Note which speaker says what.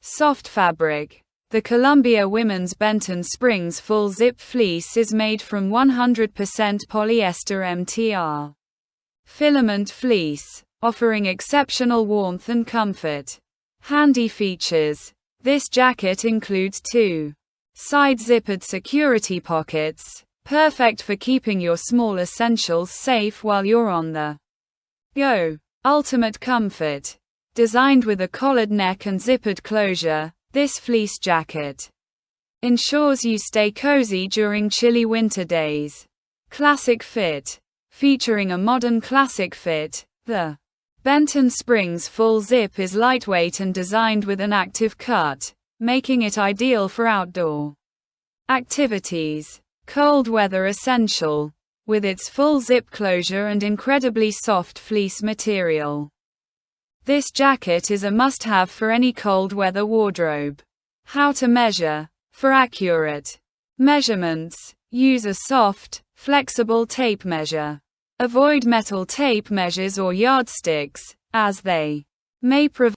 Speaker 1: Soft fabric. The Columbia Women's Benton Springs Full Zip fleece is made from 100% polyester MTR filament fleece, offering exceptional warmth and comfort. Handy features. This jacket includes 2 side zippered security pockets, perfect for keeping your small essentials safe while you're on the go. Ultimate comfort. Designed with a collared neck and zippered closure, this fleece jacket ensures you stay cozy during chilly winter days. Classic fit. Featuring a modern classic fit, the Benton Springs Full Zip is lightweight and designed with an active cut, making it ideal for outdoor activities. Cold weather essential. With its full zip closure and incredibly soft fleece material, this jacket is a must-have for any cold weather wardrobe. How to measure. For accurate measurements, use a soft, flexible tape measure. Avoid metal tape measures or yardsticks, as they may provide